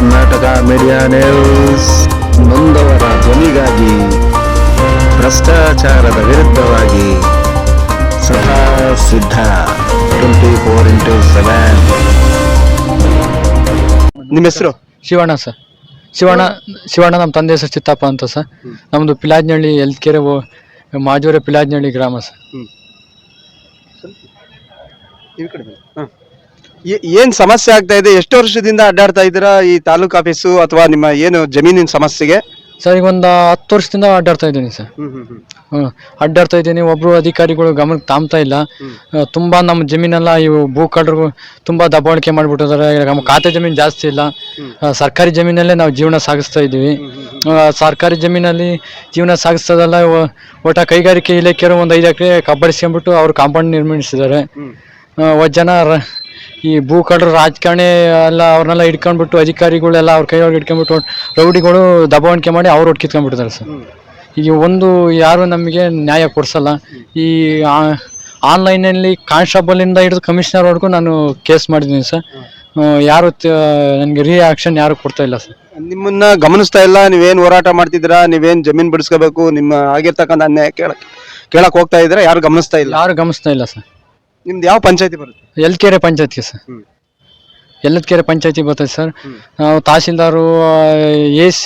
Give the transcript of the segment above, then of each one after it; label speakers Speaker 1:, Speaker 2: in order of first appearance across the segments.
Speaker 1: Karnataka media news ನೊಂದವರ ಧ್ವನಿಗಾಗಿ ಭ್ರಷ್ಟಾಚಾರದ ವಿರುದ್ಧವಾಗಿ ಸದಾ ಸಿದ್ಧ 24x7.
Speaker 2: ನಿಮ್ಮ ಹೆಸರು?
Speaker 3: ಶಿವಣ್ಣ ಸರ್. ಶಿವಣ್ಣ ನಮ್ಮ ತಂದೆ ಹೆಸರು ಚಿತ್ತಪ್ಪ ಅಂತ ಸರ್. ನಮ್ಮದು ಪಿಲಾಜ್ನಹಳ್ಳಿ ಎಲ್ಕೆರೆ ಮಾಜೂರೆ ಪಿಲಾಜ್ನಹಳ್ಳಿ ಗ್ರಾಮ ಸರ್.
Speaker 2: ಏನ್ ಸಮಸ್ಯೆ ಆಗ್ತಾ ಇದೆ? ಎಷ್ಟು ವರ್ಷದಿಂದ ಅಡ್ಡಾಡ್ತಾ ಇದ್ದೀರಾ ಈ ತಾಲೂಕು ಆಫೀಸು ಅಥವಾ ನಿಮ್ಮ ಏನು ಜಮೀನಿನ ಸಮಸ್ಯೆಗೆ?
Speaker 3: ಸರ್ ಈಗ ಒಂದು 10 ವರ್ಷದಿಂದ ಅಡ್ಡಾಡ್ತಾ ಇದ್ದೀನಿ ಸರ್. ಅಡ್ಡಾಡ್ತಾ ಇದ್ದೀನಿ. ಒಬ್ರು ಅಧಿಕಾರಿಗಳು ಗಮನಕ್ಕೆ ತಾಮ್ತಾ ಇಲ್ಲ. ತುಂಬಾ ನಮ್ಮ ಜಮೀನೆಲ್ಲ ಇವು ಭೂ ಕಳ್ಳರು ತುಂಬಾ ದಬ್ಬಾಳಿಕೆ ಮಾಡಿಬಿಟ್ಟಿದ್ದಾರೆ. ನಮ್ಮ ಖಾತೆ ಜಮೀನು ಜಾಸ್ತಿ ಇಲ್ಲ. ಸರ್ಕಾರಿ ಜಮೀನಲ್ಲೇ ನಾವು ಜೀವನ ಸಾಗಿಸ್ತಾ ಇದ್ದೀವಿ. ಸರ್ಕಾರಿ ಜಮೀನಲ್ಲಿ ಜೀವನ ಸಾಗಿಸ್ತದಲ್ಲ ಒಟ್ಟ ಕೈಗಾರಿಕೆ ಇಲಾಖೆಯವರು ಒಂದು 5 ಎಕರೆ ಕಬ್ಬಳಿಸ್ಕೊಂಡ್ಬಿಟ್ಟು ಅವ್ರು ಕಾಂಪೌಂಡ್ ನಿರ್ಮಿಸಿದ್ದಾರೆ. ಜನ ಈ ಭೂ ಕಳ್ಳರು ರಾಜಕಾರಣಿ ಎಲ್ಲ ಅವ್ರನ್ನೆಲ್ಲ ಹಿಡ್ಕೊಂಡ್ಬಿಟ್ಟು ಅಧಿಕಾರಿಗಳೆಲ್ಲ ಅವ್ರ ಕೈಯೊಳಗೆ ಹಿಡ್ಕೊಂಡ್ಬಿಟ್ಟು ರೌಡಿಗಳು ದಬ್ಬಾಣಿಕೆ ಮಾಡಿ ಅವ್ರು ಒಟ್ಟು ಕಿತ್ಕೊಂಡ್ಬಿಟ್ಟಿದ್ದಾರೆ ಸರ್. ಈಗ ಒಂದು ಯಾರು ನಮಗೆ ನ್ಯಾಯ ಕೊಡಿಸಲ್ಲ. ಈ ಆನ್ಲೈನಲ್ಲಿ ಕಾನ್ಸ್ಟೇಬಲಿಂದ ಹಿಡಿದು ಕಮಿಷನರ್ವರೆಗೂ ನಾನು ಕೇಸ್ ಮಾಡಿದ್ದೀನಿ ಸರ್. ಯಾರು ನನಗೆ ರಿಯಾಕ್ಷನ್ ಯಾರು ಕೊಡ್ತಾ ಇಲ್ಲ ಸರ್.
Speaker 2: ನಿಮ್ಮನ್ನ ಗಮನಿಸ್ತಾ ಇಲ್ಲ. ನೀವೇನ್ ಹೋರಾಟ ಮಾಡ್ತಿದ್ದೀರಾ, ನೀವೇನ್ ಜಮೀನ್ ಬಿಡಿಸ್ಕೋಬೇಕು, ನಿಮ್ಮ ಆಗಿರ್ತಕ್ಕಂಥ ಅನ್ಯಾಯ ಕೇಳಕ್ ಹೋಗ್ತಾ ಇದ್ದೀರಾ, ಯಾರು ಗಮನಿಸ್ತಾ ಇಲ್ಲ?
Speaker 3: ಯಾರು ಗಮನಿಸ್ತಾ ಇಲ್ಲ ಸರ್.
Speaker 2: ನಿಮ್ದು ಯಾವ ಪಂಚಾಯತಿ ಬರುತ್ತೆ?
Speaker 3: ಎಲ್ಕೆರೆ ಪಂಚಾಯತ್ಗೆ ಸರ್. ಎಲ್ಲದಕೆರೆ ಪಂಚಾಯತಿ ಬರ್ತದೆ ಸರ್. ನಾವು ತಹಸೀಲ್ದಾರು AC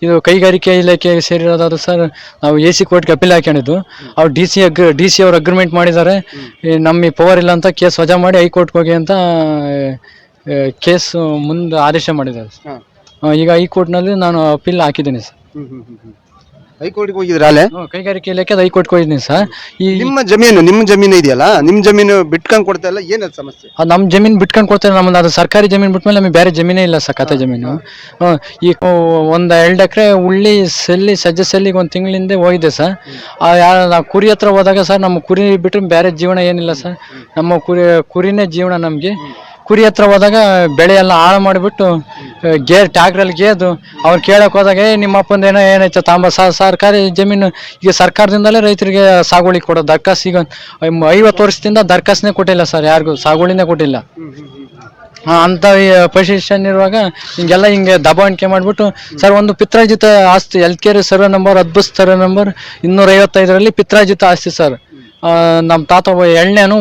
Speaker 3: ಇದು ಕೈಗಾರಿಕೆ ಇಲಾಖೆಗೆ ಸೇರಿರೋದಾದ್ರು ಸರ್. ನಾವು AC ಕೋರ್ಟ್ಗೆ ಅಪೀಲ್ ಹಾಕೊಂಡಿದ್ದು. ಅವ್ರು DC ಅವರು ಅಗ್ರಿಮೆಂಟ್ ಮಾಡಿದ್ದಾರೆ. ನಮಗೆ ಪವರ್ ಇಲ್ಲ ಅಂತ ಕೇಸ್ ವಜಾ ಮಾಡಿ ಹೈಕೋರ್ಟ್ಗೆ ಹೋಗಿ ಅಂತ ಕೇಸ್ ಮುಂದೆ ಆದೇಶ ಮಾಡಿದ್ದಾರೆ. ಈಗ ಹೈಕೋರ್ಟ್ನಲ್ಲಿ ನಾನು ಅಪೀಲ್ ಹಾಕಿದ್ದೀನಿ ಸರ್.
Speaker 2: ಹೈಕೋರ್ಟ್ಗೆ ಹೋಗಿದ್ರೆ ಅಲ್ಲೇ
Speaker 3: ಕೈಗಾರಿಕೆ ಇಲಾಖೆ ಹೈಕೋರ್ಟ್ಗೆ ಹೋಗಿದ್ದೀನಿ ಸರ್. ಈ
Speaker 2: ನಿಮ್ಮ ಜಮೀನು ಇದೆಯಲ್ಲ, ನಿಮ್ಮ ಜಮೀನು ಬಿಟ್ಕೊಂಡು ಕೊಡ್ತಾ ಇಲ್ಲ, ಏನದು ಸಮಸ್ಯೆ?
Speaker 3: ನಮ್ಮ ಜಮೀನು ಬಿಟ್ಕೊಂಡು ಕೊಡ್ತಾರೆ. ನಮ್ಮದು ಅದು ಸರ್ಕಾರಿ ಜಮೀನು ಬಿಟ್ಮೇಲೆ ನಮಗೆ ಬೇರೆ ಜಮೀನೇ ಇಲ್ಲ ಸರ್, ಖಾತೆ ಜಮೀನು. ಈಗ ಒಂದು 2 ಎಕರೆ ಉಳ್ಳಿ ಸಜ್ಜೆ ಸೆಲ್ಲಿಗೆ ಒಂದು ತಿಂಗಳಿಂದ ಹೋಗಿದೆ ಸರ್. ನಾವು ಕುರಿ ಹತ್ರ ಹೋದಾಗ ಸರ್, ನಮ್ಮ ಕುರಿ ಬಿಟ್ಟರೆ ಬೇರೆ ಜೀವನ ಏನಿಲ್ಲ ಸರ್. ನಮ್ಮ ಕುರಿನೇ ಜೀವನ ನಮಗೆ. ಕುರಿ ಹತ್ರ ಹೋದಾಗ ಬೆಳೆ ಎಲ್ಲ ಹಾಳು ಮಾಡಿಬಿಟ್ಟು ಟ್ಯಾಕ್ಟ್ರಲ್ಲಿ ಗೇದು ಅವ್ರು ಕೇಳಕ್ಕೆ ಹೋದಾಗ ನಿಮ್ಮ ಅಪ್ಪಂದೇನೋ ಏನೈತೆ ತಾಂಬ ಸರ್ಕಾರಿ ಜಮೀನು. ಈಗ ಸರ್ಕಾರದಿಂದಲೇ ರೈತರಿಗೆ ಸಾಗುವಳಿ ಕೊಡೋದು. ದರ್ಖಾಸ್ ಈಗ 50 ವರ್ಷದಿಂದ ದರ್ಖಾಸ್ನೇ ಕೊಟ್ಟಿಲ್ಲ ಸರ್, ಯಾರಿಗೂ ಸಾಗುವಳಿನೇ ಕೊಟ್ಟಿಲ್ಲ. ಅಂಥ ಪೊಸಿಷನ್ ಇರುವಾಗ ಹಿಂಗೆ ದಬ್ಬಾಣಿಕೆ ಮಾಡಿಬಿಟ್ಟು ಸರ್, ಒಂದು ಪಿತ್ರಾರ್ಜಿತ ಆಸ್ತಿ ಎಲ್ಕೆರೆ ಸರ್ವೆ ನಂಬರ್ 10 ಸರ್ವೆ ನಂಬರ್ 255ರಲ್ಲಿ ಪಿತ್ರಾರ್ಜಿತ ಆಸ್ತಿ ಸರ್. ನಮ್ಮ ತಾತ ಎಣ್ಣೆನು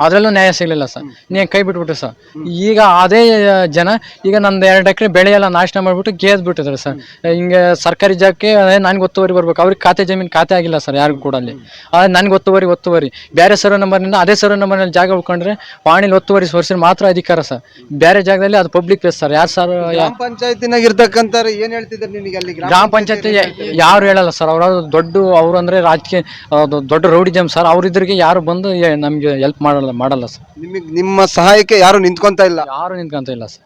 Speaker 3: ಅದರಲ್ಲೂ ನ್ಯಾಯ ಸಿಗಲಿಲ್ಲ ಸರ್. ನೀವು ಕೈ ಬಿಟ್ಬಿಟ್ರು ಸರ್. ಈಗ ಅದೇ ಜನ ಈಗ ನಂದು 2 ಎಕರೆ ಬೆಳೆ ಎಲ್ಲ ನಾಶನ ಮಾಡಿಬಿಟ್ಟು ಗೇದ್ ಬಿಟ್ಟಿದ್ದಾರೆ ಸರ್. ಹಿಂಗೆ ಸರ್ಕಾರಿ ಜಾಗಕ್ಕೆ ನನಗೆ ಒತ್ತುವರಿ ಬರ್ಬೇಕು. ಅವ್ರಿಗೆ ಖಾತೆ ಆಗಿಲ್ಲ ಸರ್, ಯಾರಿಗೂ ಕೂಡ ಅಲ್ಲಿ. ನನಗೆ ಒತ್ತುವರಿ ಬೇರೆ ಸರ್ವೆ ನಂಬರ್ನಿಂದ ಅದೇ ಸರ್ವೆ ನಂಬರ್ನಲ್ಲಿ ಜಾಗ ಉಳ್ಕೊಂಡ್ರೆ ವಾಣಿಲಿ ಒತ್ತುವರಿ ಸೋರಿಸಿದ್ರೆ ಮಾತ್ರ ಅಧಿಕಾರ ಸರ್. ಬೇರೆ ಜಾಗದಲ್ಲಿ ಅದು ಪಬ್ಲಿಕ್ ಪ್ಲೇಸ್ ಸರ್. ಯಾರು ಸರ್
Speaker 2: ಪಂಚಾಯತಿನಾಗ ಇರ್ತಕ್ಕಂಥ ಏನ್ ಹೇಳ್ತಿದ್ದಾರೆ ನಿನಗೆ? ಅಲ್ಲಿ
Speaker 3: ಗ್ರಾಮ ಪಂಚಾಯತಿ ಯಾರು ಹೇಳಲ್ಲ ಸರ್. ಅವ್ರು ಅಂದ್ರೆ ರಾಜಕೀಯ ದೊಡ್ಡ ರೌಡಿಜಮ್ ಸರ್. ಅವ್ರಿದ್ರಿಗೆ ಯಾರು ಬಂದು ನಮ್ಗೆ ಹೆಲ್ಪ್ ಮಾಡಲ್ಲ ಸರ್.
Speaker 2: ನಿಮ್ಮ ಸಹಾಯಕ್ಕೆ ಯಾರು ನಿಂತ್ಕೊಂತ ಇಲ್ಲ?
Speaker 3: ಯಾರು ನಿಂತ್ಕೊಂತ ಇಲ್ಲ ಸರ್.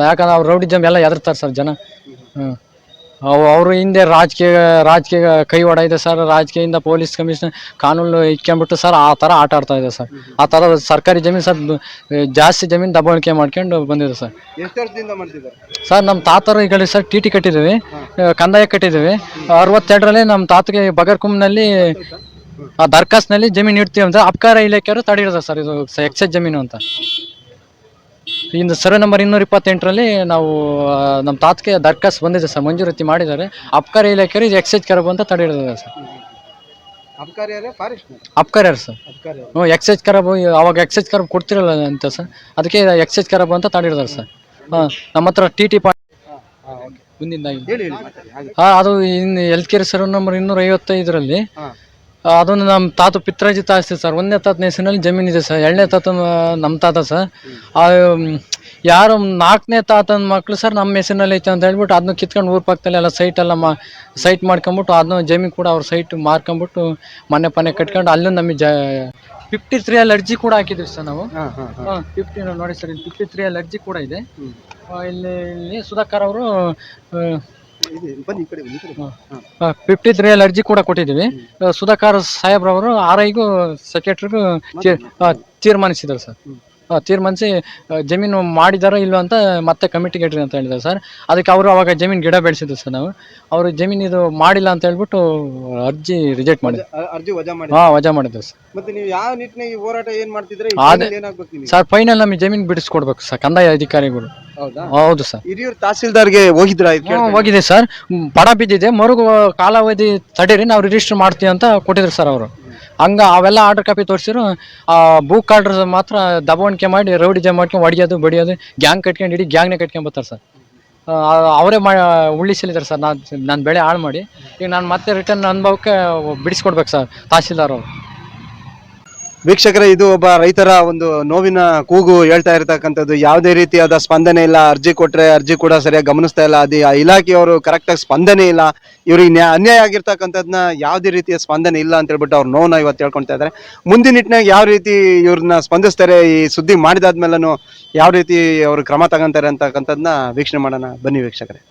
Speaker 3: ಯಾಕಂದ್ರೆ ಅವ್ರು ರೌಡಿಜಮ್ ಎಲ್ಲ ಎದುರ್ತಾರೆ ಸರ್ ಜನ. ಅವರು ಹಿಂದೆ ರಾಜಕೀಯ ಕೈ ಹೊಡೆಯಿದೆ ಸರ್. ರಾಜಕೀಯದಿಂದ ಪೊಲೀಸ್ ಕಮಿಷನರ್ ಕಾನೂನು ಇಕ್ಕೊಂಡ್ಬಿಟ್ಟು ಸರ್ ಆ ಥರ ಆಟ ಆಡ್ತಾ ಇದೆ ಸರ್. ಆ ಥರ ಸರ್ಕಾರಿ ಜಮೀನು ಸರ್ ಜಾಸ್ತಿ ಜಮೀನು ದಬ್ಬಾಣಿಕೆ ಮಾಡ್ಕೊಂಡು ಬಂದಿದೆ ಸರ್.
Speaker 2: ಎಷ್ಟು ವರ್ಷದಿಂದ ಮಾಡ್ತಿದ್ದಾರೆ
Speaker 3: ಸರ್? ನಮ್ಮ ತಾತರು ಈಗ ಸರ್ TT ಕಟ್ಟಿದ್ದೀವಿ, ಕಂದಾಯ ಕಟ್ಟಿದ್ದೀವಿ. 62ರಲ್ಲಿ ನಮ್ಮ ತಾತಗೆ ಬಗರ್ಕುಂನಲ್ಲಿ ಆ ದರ್ಖಾಸ್ನಲ್ಲಿ ಜಮೀನು ಇಡ್ತೀವಿ ಅಂತ ಅಬ್ಕಾರ ಇಲಾಖೆಯವರು ತಡೆಯಿರೋದು ಸರ್. ಇದು ಎಕ್ಸೈಜ್ ಜಮೀನು ಅಂತ. ಇಂದು ಸರ್ವೆ ನಂಬರ್ 228ರಲ್ಲಿ ನಾವು ನಮ್ಮ ತಾತಕ್ಕೆ ದರ್ಖಾಸ್ ಬಂದಿದೆ ಸರ್, ಮಂಜೂರಾತಿ ಮಾಡಿದ್ದಾರೆ. ಅಬ್ಕಾರ ಇಲಾಖೆಯವರು ಇದು ಎಕ್ಸೈಜ್ ಕರಬ್ ಅಂತ ತಡೆಯಿರೋದು ಸರ್. ಅಬ್ಕಾರ್ಯಾರು ಸರ್. ಎಕ್ಸೈಜ್ ಕರಬ್ ಅವಾಗ ಎಕ್ಸೈಜ್ ಕರಬ್ ಕೊಡ್ತಿರಲ್ಲ ಅಂತ ಸರ್, ಅದಕ್ಕೆ ಎಕ್ಸೈಜ್ ಕರಬ್ ಅಂತ ತಡೆಯಿರೋದು ಸರ್. ನಮ್ಮ ಹತ್ರ TT ಮುಂದಿಂದಾಗಿ ಅದು ಇನ್ನು ಎಲ್ಕೆರೆ ಸರ್ವೆ ನಂಬರ್ 255ರಲ್ಲಿ ಅದೊಂದು ನಮ್ಮ ತಾತ ಪಿತ್ರಾರ್ಜಿತ ಆಸ್ತಿ ಸರ್. 1ನೇ ತಾತನ ಹೆಸರಿನಲ್ಲಿ ಜಮೀನಿದೆ ಸರ್. 2ನೇ ತಾತ ನಮ್ಮ ತಾತ ಸರ್. ಯಾರು 4ನೇ ತಾತನ ಮಕ್ಕಳು ಸರ್ ನಮ್ಮ ಹೆಸರಿನಲ್ಲಿ ಐತೆ ಅಂತ ಹೇಳ್ಬಿಟ್ಟು ಅದನ್ನ ಕಿತ್ಕೊಂಡು ಊರ ಪಕ್ಕದಲ್ಲಿ ಎಲ್ಲ ಸೈಟ್ ಮಾಡ್ಕೊಂಬಿಟ್ಟು ಅದನ್ನ ಜಮೀನು ಕೂಡ ಅವ್ರ ಸೈಟ್ ಮಾರ್ಕೊಂಬಿಟ್ಟು ಮನೆ ಕಟ್ಕೊಂಡು ಅಲ್ಲೂ ನಮಗೆ 53 ಅರ್ಜಿ ಕೂಡ ಹಾಕಿದ್ದೀವಿ ಸರ್ ನಾವು. 50 ನೋಡಿ ಸರ್, ಇಲ್ಲಿ 53 ಅರ್ಜಿ ಕೂಡ ಇದೆ. ಇಲ್ಲಿ ಸುಧಾಕರ್ ಅವರು 53 ಅರ್ಜಿ ಕೂಡ ಕೊಟ್ಟಿದ್ದೀವಿ. ಸುಧಾಕರ್ ಸಾಹೇಬ್ರವರು RIಗೂ ಸೆಕ್ರೆಟರಿಗೂ ತೀರ್ಮಾನಿಸಿದ್ದಾರೆ ಸರ್. ತೀರ್ಮಾನಿಸಿ ಜಮೀನು ಮಾಡಿದಾರೋ ಇಲ್ಲೋ ಅಂತ ಮತ್ತೆ ಕಮಿಟಿಗೆ ಇಡ್ರಿ ಅಂತ ಹೇಳಿದ್ದಾರೆ ಸರ್. ಅದಕ್ಕೆ ಅವರು ಅವಾಗ ಜಮೀನು ಗಿಡ ಬೆಳೆಸಿದ್ರು ಸರ್. ನಾವು ಅವರು ಜಮೀನು ಇದು ಮಾಡಿಲ್ಲ ಅಂತ ಹೇಳ್ಬಿಟ್ಟು ಅರ್ಜಿ ರಿಜೆಕ್ಟ್ ಮಾಡಿದ್ರು.
Speaker 2: ಅರ್ಜಿ ವಜಾ ಮಾಡಿ.
Speaker 3: ವಜಾ ಮಾಡಿದ್ರು ಸರ್.
Speaker 2: ಮತ್ತೆ ನೀವು ಯಾವ ನಿಟ್ಟಿನಾಗಿ ಹೋರಾಟ ಏನ್ ಮಾಡ್ತಿದ್ರೆ ಏನಾಗ್ಬೇಕು ನಿಮಗೆ?
Speaker 3: ಸರ್ ಫೈನಲ್ ನಮಗೆ ಜಮೀನು ಬಿಡಿಸ್ಕೊಡ್ಬೇಕು ಸರ್ ಕಂದಾಯ ಅಧಿಕಾರಿಗಳು.
Speaker 2: ಹೌದಾ?
Speaker 3: ಹೌದು ಸರ್.
Speaker 2: ಹಿರಿಯೂರು ತಹಸೀಲ್ದಾರ್ಗೆ ಹೋಗಿದ್ರ?
Speaker 3: ಹೋಗಿದೆ ಸರ್. ಬಡ ಬಿದ್ದಿದೆ, ಮರುಗು ಕಾಲಾವಧಿ ತಡೀರಿ ನಾವು ರಿಜಿಸ್ಟರ್ ಮಾಡ್ತೀವಿ ಅಂತ ಕೊಟ್ಟಿದ್ರು ಸರ್ ಅವರು. ಹಂಗ ಅವೆಲ್ಲ ಆರ್ಡರ್ ಕಾಪಿ ತೋರಿಸಿರು. ಭೂ ಕಾರ್ಡ್ರ್ ಮಾತ್ರ ದಬಾವಣಿಕೆ ಮಾಡಿ ರೌಡಿಜಮ್ ಮಾಡ್ಕೊಂಡು ಹೊಡಿಯೋದು ಬಡಿಯೋದು, ಗ್ಯಾಂಗ್ ಕಟ್ಕೊಂಡು ಇಡೀ ಗ್ಯಾಂಗ್ನೇ ಕಟ್ಕೊಂಡು ಬರ್ತಾರೆ ಸರ್. ಅವರೇ ಉಳಿಸಲಿದ್ದಾರೆ ಸರ್. ನಾನು ಬೆಳೆ ಹಾಳು ಮಾಡಿ ಈಗ ನಾನು ಮತ್ತೆ ರಿಟರ್ನ್ ಅನುಭವಕ್ಕೆ ಬಿಡಿಸ್ಕೊಡ್ಬೇಕು ಸರ್ ತಹಸೀಲ್ದಾರ್ ಅವರು.
Speaker 2: ವೀಕ್ಷಕರೇ, ಇದು ಒಬ್ಬ ರೈತರ ಒಂದು ನೋವಿನ ಕೂಗು ಹೇಳ್ತಾ ಇರತಕ್ಕಂಥದ್ದು. ಯಾವುದೇ ರೀತಿಯಾದ ಸ್ಪಂದನೆ ಇಲ್ಲ. ಅರ್ಜಿ ಕೊಟ್ಟರೆ ಅರ್ಜಿ ಕೂಡ ಸರಿಯಾಗಿ ಗಮನಿಸ್ತಾ ಇಲ್ಲ. ಅದು ಆ ಇಲಾಖೆಯವರು ಕರೆಕ್ಟಾಗಿ ಸ್ಪಂದನೆ ಇಲ್ಲ. ಇವ್ರಿಗೆ ಅನ್ಯಾಯ ಆಗಿರ್ತಕ್ಕಂಥದ್ದನ್ನ ಯಾವುದೇ ರೀತಿಯ ಸ್ಪಂದನೆ ಇಲ್ಲ ಅಂತ ಹೇಳ್ಬಿಟ್ಟು ಅವ್ರ ನೋವನ್ನ ಇವತ್ತು ಹೇಳ್ಕೊಳ್ತಾ ಇದ್ದಾರೆ. ಮುಂದಿನ ನಿಟ್ಟಿನಾಗ ಯಾವ ರೀತಿ ಇವ್ರನ್ನ ಸ್ಪಂದಿಸ್ತಾರೆ, ಈ ಸುದ್ದಿ ಮಾಡಿದಾದ್ಮೇಲೂ ಯಾವ ರೀತಿ ಅವರು ಕ್ರಮ ತಗೊಂತಾರೆ ಅಂತಕ್ಕಂಥದ್ದನ್ನ ವೀಕ್ಷಣೆ ಮಾಡೋಣ ಬನ್ನಿ ವೀಕ್ಷಕರೇ.